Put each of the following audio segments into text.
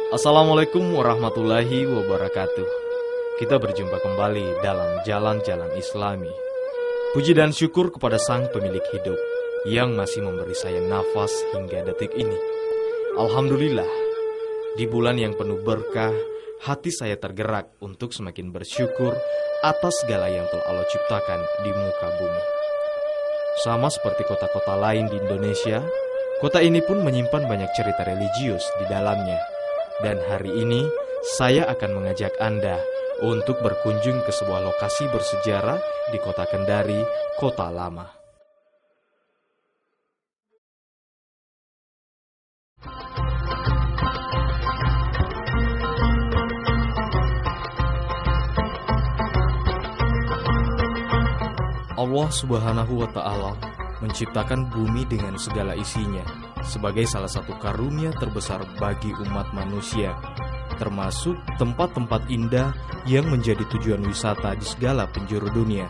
Assalamualaikum warahmatullahi wabarakatuh. Kita berjumpa kembali dalam Jalan-Jalan Islami. Puji dan syukur kepada Sang Pemilik Hidup yang masih memberi saya nafas hingga detik ini. Alhamdulillah, di bulan yang penuh berkah, hati saya tergerak untuk semakin bersyukur atas segala yang telah Allah ciptakan di muka bumi. Sama seperti kota-kota lain di Indonesia, kota ini pun menyimpan banyak cerita religius di dalamnya. Dan hari ini, saya akan mengajak Anda untuk berkunjung ke sebuah lokasi bersejarah di kota Kendari, Kota Lama. Allah Subhanahu wa Ta'ala menciptakan bumi dengan segala isinya sebagai salah satu karunia terbesar bagi umat manusia, termasuk tempat-tempat indah yang menjadi tujuan wisata di segala penjuru dunia.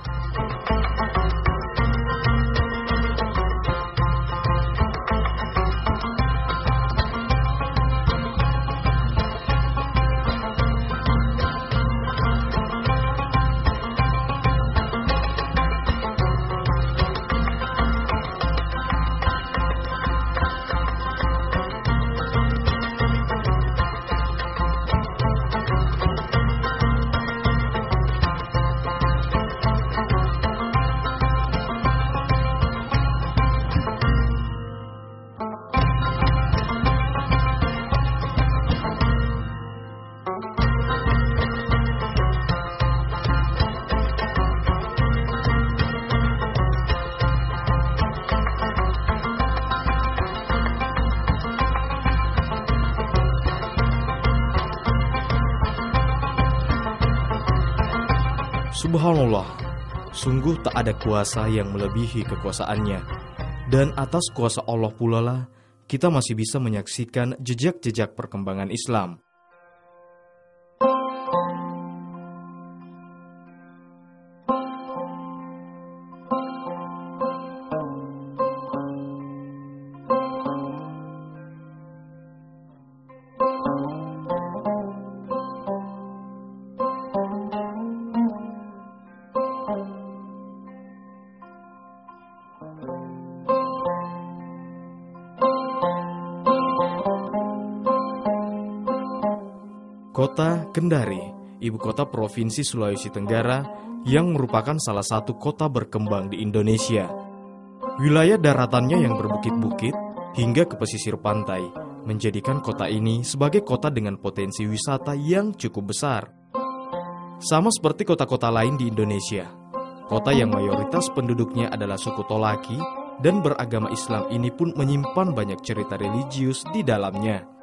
Subhanallah, sungguh tak ada kuasa yang melebihi kekuasaannya. Dan atas kuasa Allah pula lah, kita masih bisa menyaksikan jejak-jejak perkembangan Islam. Kota Kendari, ibu kota Provinsi Sulawesi Tenggara, yang merupakan salah satu kota berkembang di Indonesia. Wilayah daratannya yang berbukit-bukit hingga ke pesisir pantai menjadikan kota ini sebagai kota dengan potensi wisata yang cukup besar. Sama seperti kota-kota lain di Indonesia, kota yang mayoritas penduduknya adalah suku Tolaki dan beragama Islam ini pun menyimpan banyak cerita religius di dalamnya.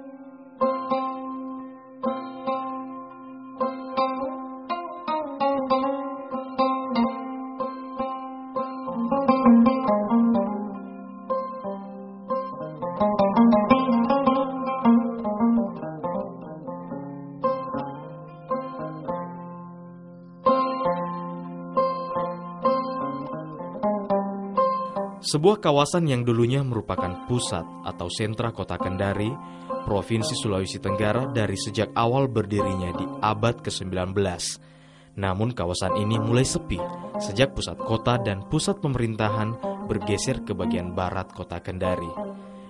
Sebuah kawasan yang dulunya merupakan pusat atau sentra kota Kendari, Provinsi Sulawesi Tenggara dari sejak awal berdirinya di abad ke-19. Namun kawasan ini mulai sepi sejak pusat kota dan pusat pemerintahan bergeser ke bagian barat kota Kendari.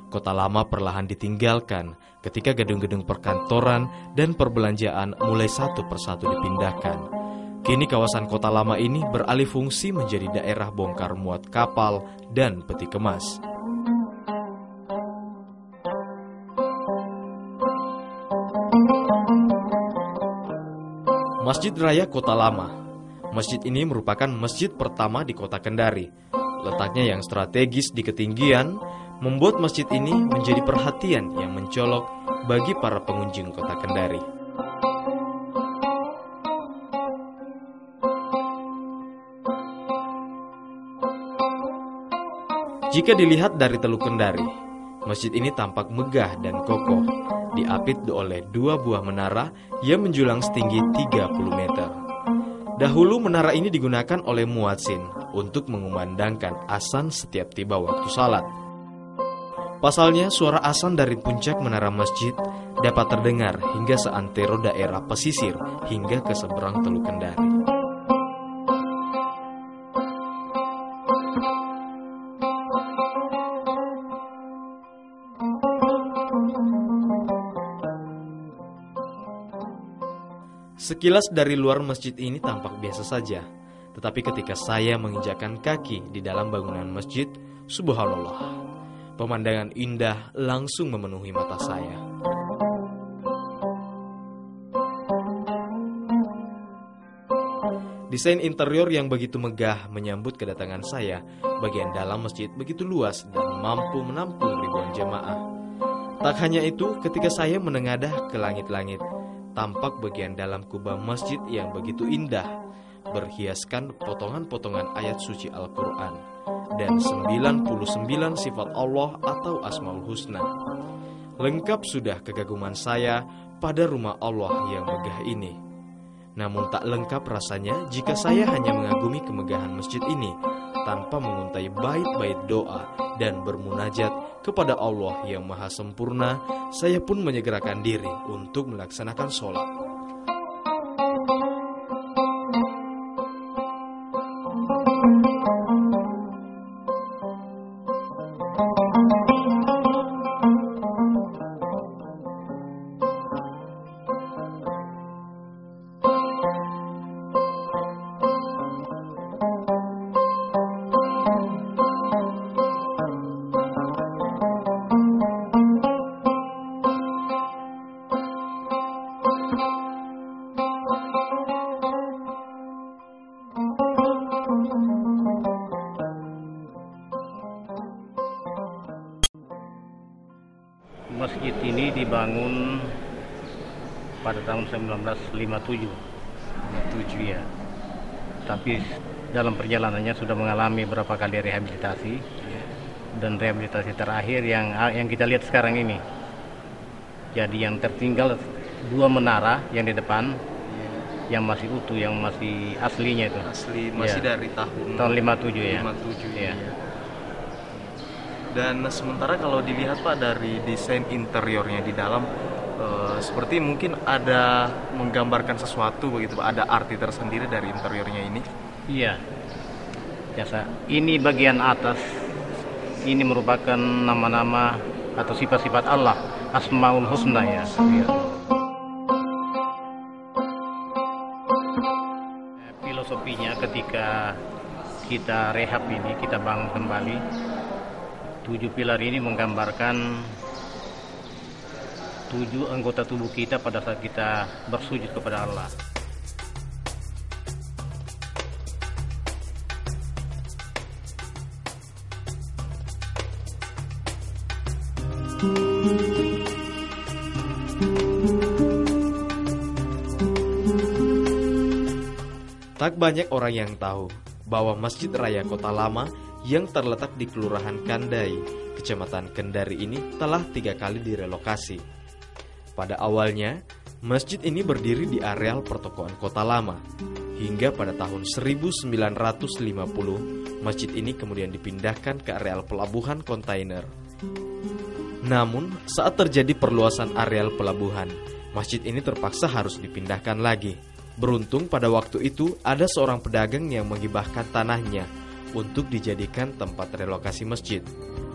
Kota Lama perlahan ditinggalkan ketika gedung-gedung perkantoran dan perbelanjaan mulai satu persatu dipindahkan. Kini kawasan Kota Lama ini beralih fungsi menjadi daerah bongkar muat kapal dan peti kemas. Masjid Raya Kota Lama. Masjid ini merupakan masjid pertama di Kota Kendari. Letaknya yang strategis di ketinggian membuat masjid ini menjadi perhatian yang mencolok bagi para pengunjung Kota Kendari. Jika dilihat dari Teluk Kendari, masjid ini tampak megah dan kokoh, diapit oleh dua buah menara yang menjulang setinggi 30 meter. Dahulu menara ini digunakan oleh muadzin untuk mengumandangkan azan setiap tiba waktu salat. Pasalnya suara azan dari puncak menara masjid dapat terdengar hingga seantero daerah pesisir hingga ke seberang Teluk Kendari. Sekilas dari luar masjid ini tampak biasa saja, tetapi ketika saya menginjakkan kaki di dalam bangunan masjid, subhanallah, pemandangan indah langsung memenuhi mata saya. Desain interior yang begitu megah menyambut kedatangan saya. Bagian dalam masjid begitu luas dan mampu menampung ribuan jemaah. Tak hanya itu, ketika saya menengadah ke langit-langit, tampak bagian dalam kubah masjid yang begitu indah, berhiaskan potongan-potongan ayat suci Al-Quran dan 99 sifat Allah atau Asmaul Husna. Lengkap sudah kegaguman saya pada rumah Allah yang megah ini. Namun tak lengkap rasanya jika saya hanya mengagumi kemegahan masjid ini tanpa menguntai bait-bait doa dan bermunajat kepada Allah yang maha sempurna. Saya pun menyegerakan diri untuk melaksanakan sholat. Masjid ini dibangun pada tahun 1957. Ya. Tapi dalam perjalanannya sudah mengalami beberapa kali rehabilitasi. Dan rehabilitasi terakhir yang kita lihat sekarang ini. Jadi yang tertinggal 2 menara yang di depan yang masih utuh, yang masih aslinya itu. Asli masih ya. dari tahun 57 ya. 57 ya. Dan sementara kalau dilihat Pak dari desain interiornya di dalam, seperti mungkin ada menggambarkan sesuatu begitu Pak, ada arti tersendiri dari interiornya ini. Iya. Biasa. Ini bagian atas. Ini merupakan nama-nama atau sifat-sifat Allah, Asmaul Husna ya. Filosofinya ketika kita rehab ini, kita bangun kembali, 7 pilar ini menggambarkan 7 anggota tubuh kita pada saat kita bersujud kepada Allah. Tak banyak orang yang tahu bahwa Masjid Raya Kota Lama yang terletak di Kelurahan Kandai, Kecamatan Kendari ini telah 3 kali direlokasi. Pada awalnya, masjid ini berdiri di areal pertokoan Kota Lama. Hingga pada tahun 1950, masjid ini kemudian dipindahkan ke areal pelabuhan kontainer. Namun, saat terjadi perluasan areal pelabuhan, masjid ini terpaksa harus dipindahkan lagi. Beruntung pada waktu itu ada seorang pedagang yang menghibahkan tanahnya untuk dijadikan tempat relokasi masjid.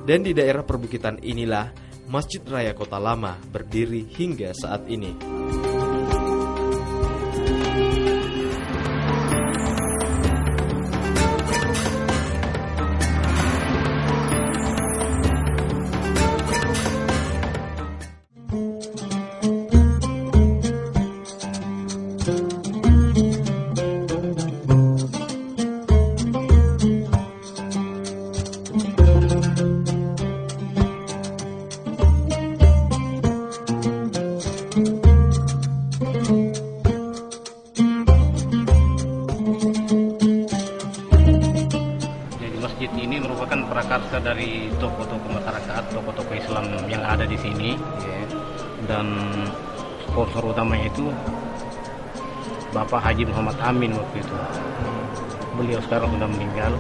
Dan di daerah perbukitan inilah Masjid Raya Kota Lama berdiri hingga saat ini. prakarsa dari tokoh-tokoh masyarakat, tokoh-tokoh Islam yang ada di sini, dan sponsor utamanya itu Bapak Haji Muhammad Amin waktu itu. Beliau sekarang sudah meninggal,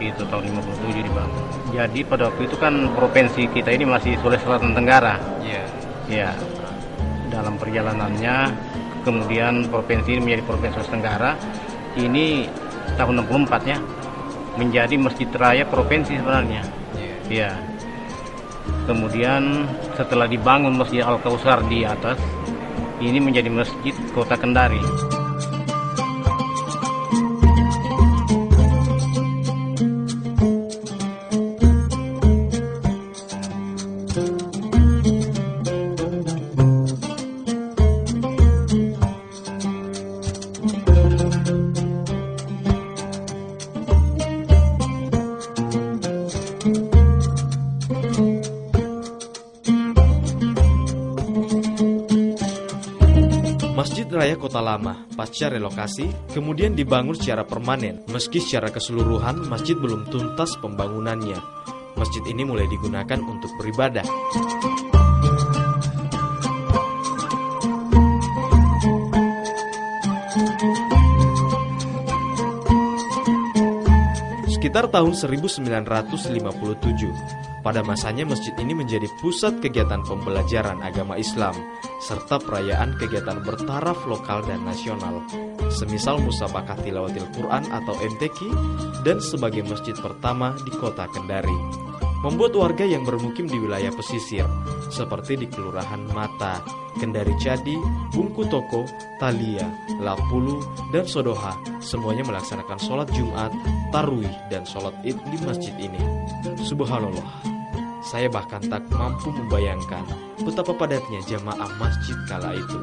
itu tahun 57 dibangun. Jadi pada waktu itu kan provinsi kita ini masih Sulawesi Selatan Tenggara. Ya, dalam perjalanannya kemudian provinsi ini menjadi Provinsi Sulawesi Tenggara. Ini tahun 64 ya, menjadi masjid raya provinsi sebenarnya. Ya. Kemudian setelah dibangun Masjid Al-Kautsar di atas, ini menjadi masjid Kota Kendari. Masjid Raya Kota Lama pasca relokasi kemudian dibangun secara permanen. Meski secara keseluruhan masjid belum tuntas pembangunannya, masjid ini mulai digunakan untuk beribadah. Sekitar tahun 1957, pada masanya masjid ini menjadi pusat kegiatan pembelajaran agama Islam serta perayaan kegiatan bertaraf lokal dan nasional, semisal Musabaqah Tilawatil Quran atau MTQ, dan sebagai masjid pertama di Kota Kendari, membuat warga yang bermukim di wilayah pesisir seperti di Kelurahan Mata, Kendari Cadi, Bungku Toko, Talia, Lapulu, dan Sodoha semuanya melaksanakan sholat Jumat, Tarwih, dan sholat Id di masjid ini. Subhanallah, saya bahkan tak mampu membayangkan betapa padatnya jamaah masjid kala itu.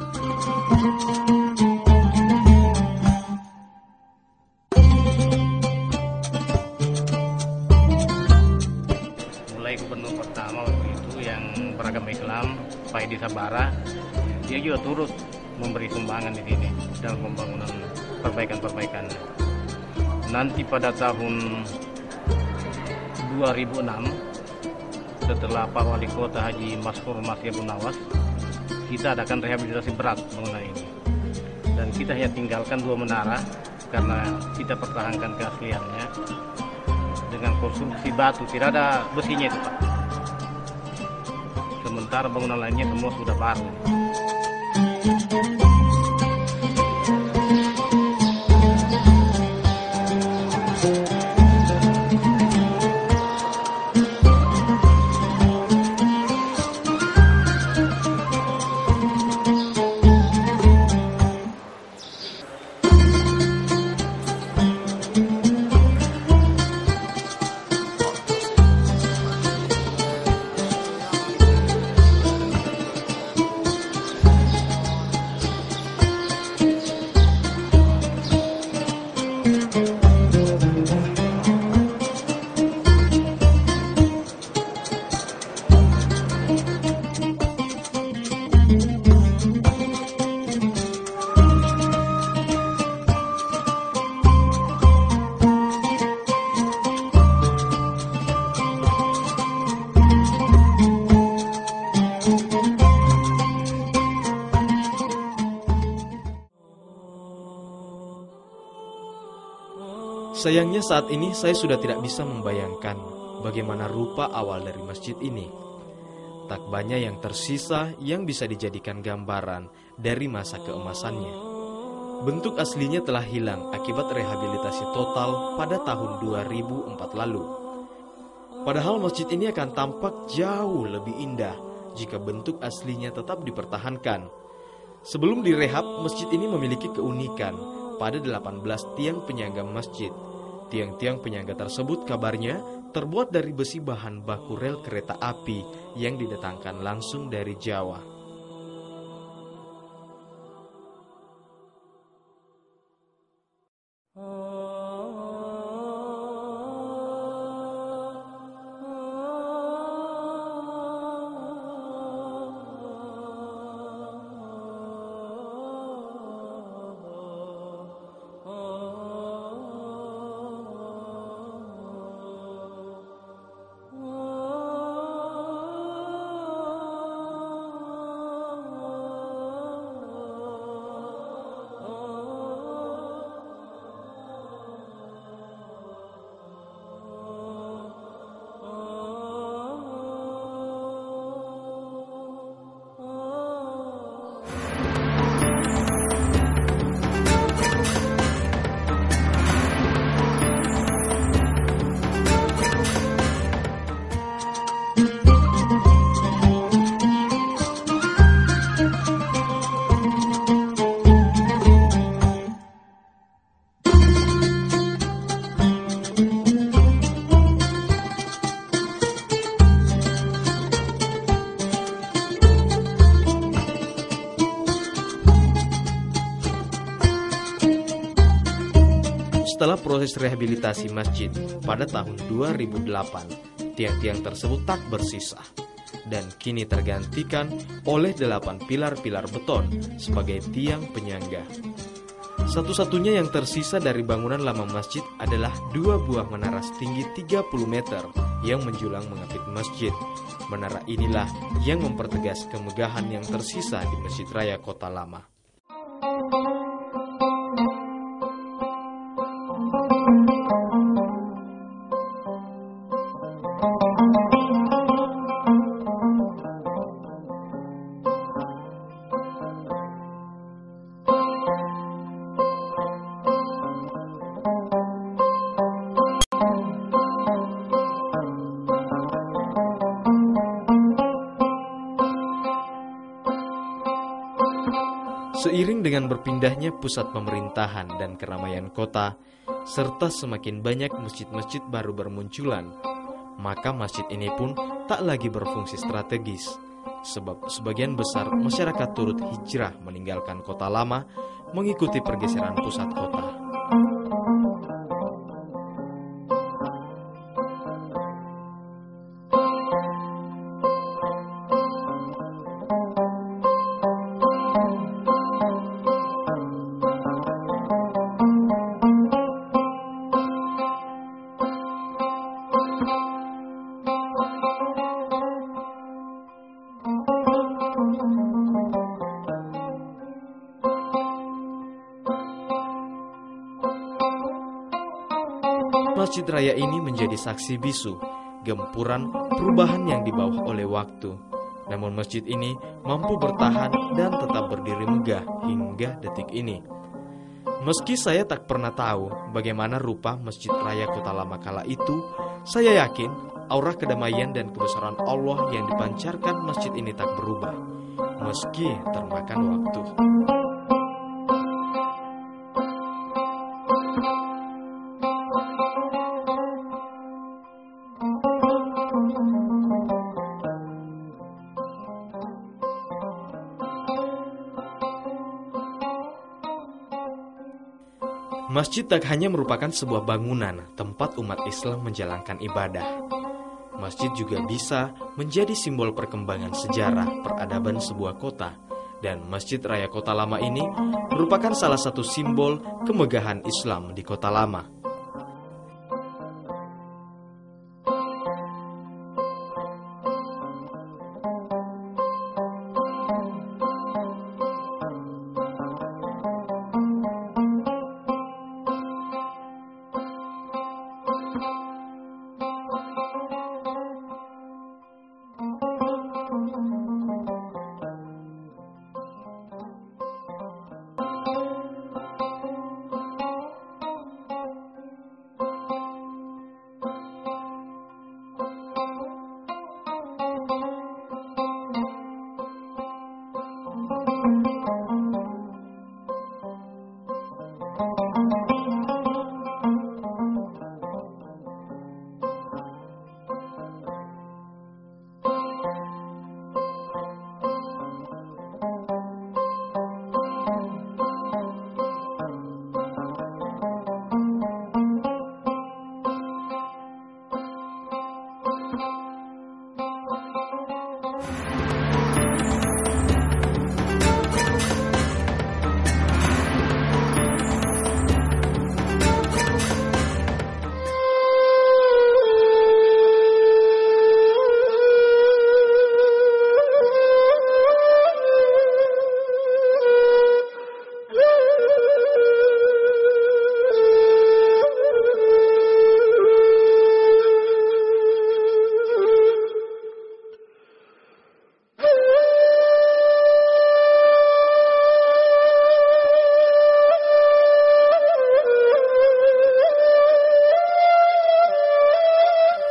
Mulai gubernur pertama waktu itu yang beragama Islam, Pak Edi Sabara, dia juga turut memberi sumbangan di sini dalam pembangunan perbaikan-perbaikan. Nanti pada tahun 2006, setelah Pak Wali Kota Haji Maskur Masih Abu Nawas, kita adakan rehabilitasi berat bangunan ini. Dan kita hanya tinggalkan 2 menara karena kita pertahankan keasliannya dengan konstruksi batu, tidak ada besinya itu Pak. Sementara bangunan lainnya semua sudah baru. Sayangnya saat ini saya sudah tidak bisa membayangkan bagaimana rupa awal dari masjid ini. Tak banyak yang tersisa yang bisa dijadikan gambaran dari masa keemasannya. Bentuk aslinya telah hilang akibat rehabilitasi total pada tahun 2004 lalu. Padahal masjid ini akan tampak jauh lebih indah jika bentuk aslinya tetap dipertahankan. Sebelum direhab, masjid ini memiliki keunikan pada 18 tiang penyangga masjid. Tiang-tiang penyangga tersebut kabarnya terbuat dari besi bahan baku rel kereta api yang didatangkan langsung dari Jawa. setelah proses rehabilitasi masjid pada tahun 2008, tiang-tiang tersebut tak bersisa dan kini tergantikan oleh 8 pilar-pilar beton sebagai tiang penyangga. Satu-satunya yang tersisa dari bangunan lama masjid adalah 2 buah menara setinggi 30 meter yang menjulang mengapit masjid. Menara inilah yang mempertegas kemegahan yang tersisa di Masjid Raya Kota Lama. Seiring dengan berpindahnya pusat pemerintahan dan keramaian kota, serta semakin banyak masjid-masjid baru bermunculan, maka masjid ini pun tak lagi berfungsi strategis, sebab sebagian besar masyarakat turut hijrah meninggalkan kota lama mengikuti pergeseran pusat kota. Masjid Raya ini menjadi saksi bisu gempuran perubahan yang dibawa oleh waktu. Namun masjid ini mampu bertahan dan tetap berdiri megah hingga detik ini. Meski saya tak pernah tahu bagaimana rupa Masjid Raya Kota Lama kala itu, saya yakin aura kedamaian dan kebesaran Allah yang dipancarkan masjid ini tak berubah, meski termakan waktu. Masjid tak hanya merupakan sebuah bangunan tempat umat Islam menjalankan ibadah. Masjid juga bisa menjadi simbol perkembangan sejarah peradaban sebuah kota. Dan Masjid Raya Kota Lama ini merupakan salah satu simbol kemegahan Islam di Kota Lama.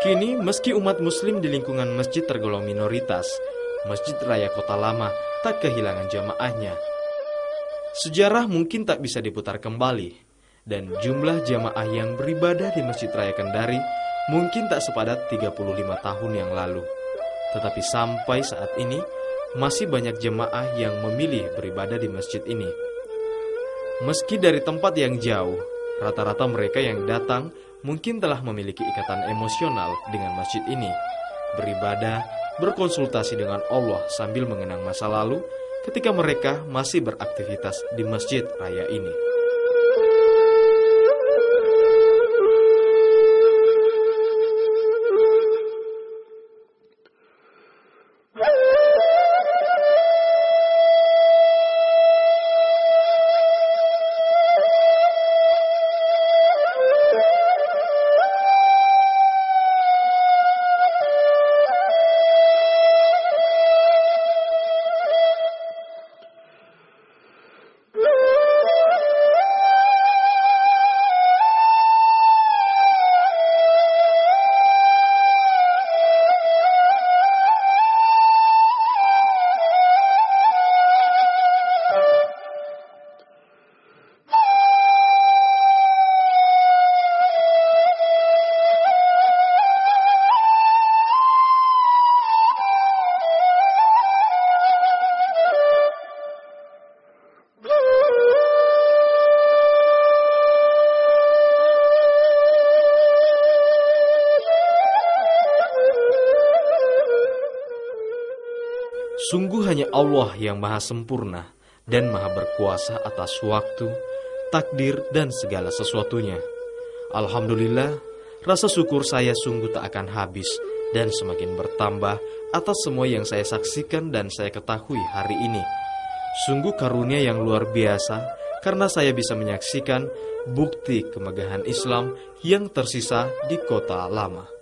Kini, meski umat muslim di lingkungan masjid tergolong minoritas, Masjid Raya Kota Lama tak kehilangan jamaahnya. Sejarah mungkin tak bisa diputar kembali, dan jumlah jamaah yang beribadah di Masjid Raya Kendari mungkin tak sepadat 35 tahun yang lalu. Tetapi sampai saat ini, masih banyak jemaah yang memilih beribadah di masjid ini. Meski dari tempat yang jauh, Rata-rata mereka yang datang mungkin telah memiliki ikatan emosional dengan masjid ini, beribadah, berkonsultasi dengan Allah sambil mengenang masa lalu ketika mereka masih beraktivitas di masjid raya ini. Sungguh hanya Allah yang maha sempurna dan maha berkuasa atas waktu, takdir, dan segala sesuatunya. Alhamdulillah, rasa syukur saya sungguh tak akan habis dan semakin bertambah atas semua yang saya saksikan dan saya ketahui hari ini. Sungguh karunia yang luar biasa karena saya bisa menyaksikan bukti kemegahan Islam yang tersisa di kota lama.